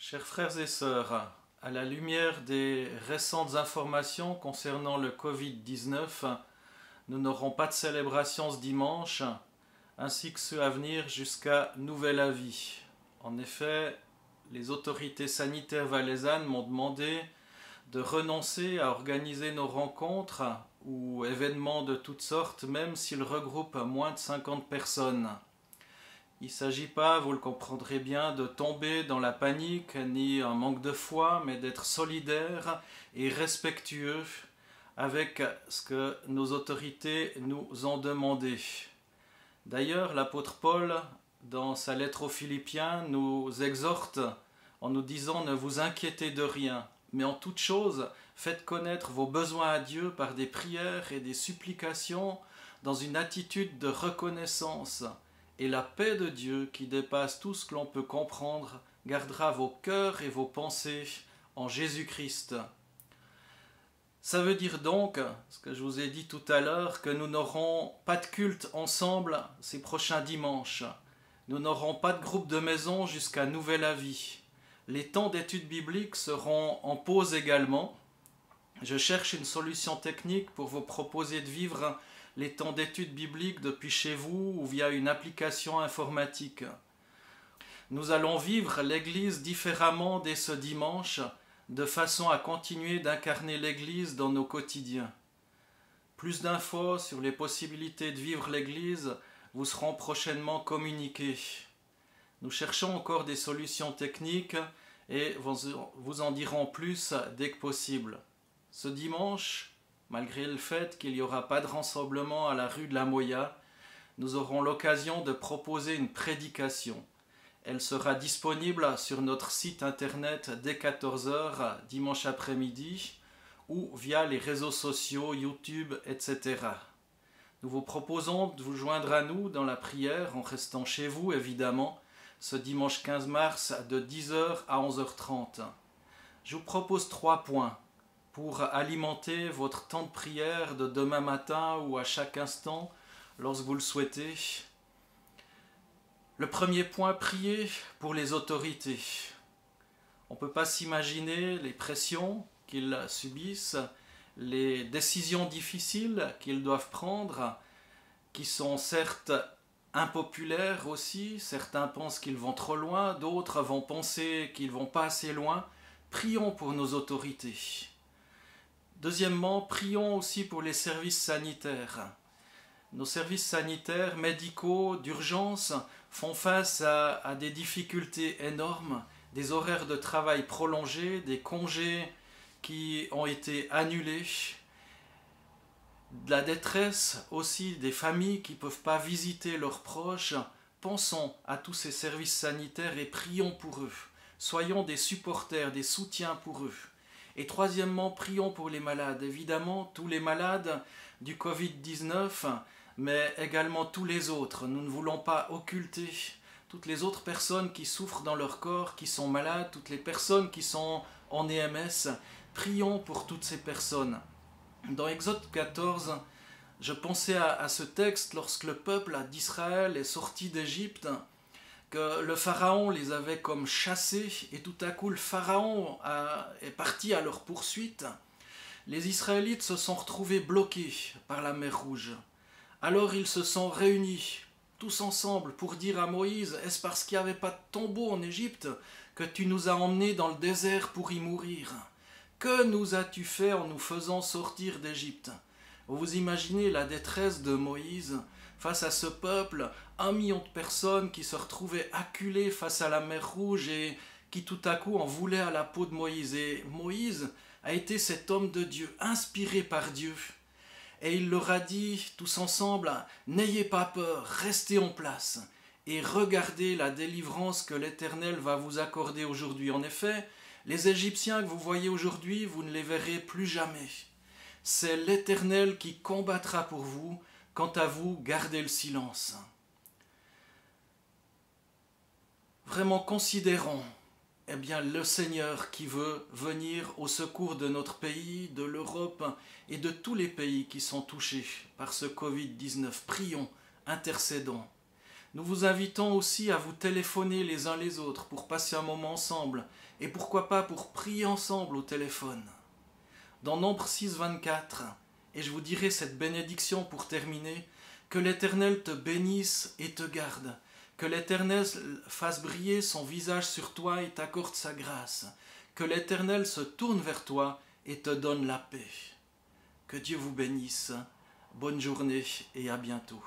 Chers frères et sœurs, à la lumière des récentes informations concernant le Covid-19, nous n'aurons pas de célébration ce dimanche, ainsi que ceux à venir jusqu'à nouvel avis. En effet, les autorités sanitaires valaisannes m'ont demandé de renoncer à organiser nos rencontres ou événements de toutes sortes, même s'ils regroupent moins de 50 personnes. Il ne s'agit pas, vous le comprendrez bien, de tomber dans la panique ni un manque de foi, mais d'être solidaire et respectueux avec ce que nos autorités nous ont demandé. D'ailleurs, l'apôtre Paul, dans sa lettre aux Philippiens, nous exhorte en nous disant « Ne vous inquiétez de rien, mais en toute chose, faites connaître vos besoins à Dieu par des prières et des supplications dans une attitude de reconnaissance. Et la paix de Dieu, qui dépasse tout ce que l'on peut comprendre, gardera vos cœurs et vos pensées en Jésus-Christ. » Ça veut dire donc, ce que je vous ai dit tout à l'heure, que nous n'aurons pas de culte ensemble ces prochains dimanches. Nous n'aurons pas de groupe de maison jusqu'à nouvel avis. Les temps d'études bibliques seront en pause également. Je cherche une solution technique pour vous proposer de vivre les temps d'études bibliques depuis chez vous ou via une application informatique. Nous allons vivre l'Église différemment dès ce dimanche, de façon à continuer d'incarner l'Église dans nos quotidiens. Plus d'infos sur les possibilités de vivre l'Église vous seront prochainement communiquées. Nous cherchons encore des solutions techniques et vous en dirons plus dès que possible. Ce dimanche, malgré le fait qu'il n'y aura pas de rassemblement à la rue de la Moya, nous aurons l'occasion de proposer une prédication. Elle sera disponible sur notre site internet dès 14 h dimanche après-midi ou via les réseaux sociaux, YouTube, etc. Nous vous proposons de vous joindre à nous dans la prière en restant chez vous évidemment, ce dimanche 15 mars de 10 h à 11 h 30. Je vous propose 3 points pour alimenter votre temps de prière de demain matin ou à chaque instant lorsque vous le souhaitez. Le premier point, prier pour les autorités. On ne peut pas s'imaginer les pressions qu'ils subissent, les décisions difficiles qu'ils doivent prendre, qui sont certes impopulaires aussi. Certains pensent qu'ils vont trop loin, d'autres vont penser qu'ils ne vont pas assez loin. Prions pour nos autorités. Deuxièmement, prions aussi pour les services sanitaires. Nos services sanitaires, médicaux, d'urgence font face à des difficultés énormes, des horaires de travail prolongés, des congés qui ont été annulés, de la détresse aussi des familles qui ne peuvent pas visiter leurs proches. Pensons à tous ces services sanitaires et prions pour eux. Soyons des supporters, des soutiens pour eux. Et troisièmement, prions pour les malades. Évidemment, tous les malades du Covid-19, mais également tous les autres. Nous ne voulons pas occulter toutes les autres personnes qui souffrent dans leur corps, qui sont malades, toutes les personnes qui sont en EMS. Prions pour toutes ces personnes. Dans Exode 14, je pensais à ce texte lorsque le peuple d'Israël est sorti d'Égypte, que le pharaon les avait comme chassés, et tout à coup le pharaon est parti à leur poursuite. Les Israélites se sont retrouvés bloqués par la mer Rouge. Alors ils se sont réunis, tous ensemble, pour dire à Moïse « Est-ce parce qu'il n'y avait pas de tombeau en Égypte que tu nous as emmenés dans le désert pour y mourir ? Que nous as-tu fait en nous faisant sortir d'Égypte ?» Vous imaginez la détresse de Moïse face à ce peuple, 1 million de personnes qui se retrouvaient acculées face à la mer Rouge et qui tout à coup en voulaient à la peau de Moïse. Et Moïse a été cet homme de Dieu, inspiré par Dieu. Et il leur a dit tous ensemble, n'ayez pas peur, restez en place et regardez la délivrance que l'Éternel va vous accorder aujourd'hui. En effet, les Égyptiens que vous voyez aujourd'hui, vous ne les verrez plus jamais. C'est l'Éternel qui combattra pour vous. Quant à vous, gardez le silence. Vraiment considérons le Seigneur qui veut venir au secours de notre pays, de l'Europe et de tous les pays qui sont touchés par ce Covid-19. Prions, intercédons. Nous vous invitons aussi à vous téléphoner les uns les autres pour passer un moment ensemble, et pourquoi pas pour prier ensemble au téléphone. Dans Nombre 6, 24, et je vous dirai cette bénédiction pour terminer, que l'Éternel te bénisse et te garde, que l'Éternel fasse briller son visage sur toi et t'accorde sa grâce, que l'Éternel se tourne vers toi et te donne la paix. Que Dieu vous bénisse. Bonne journée et à bientôt.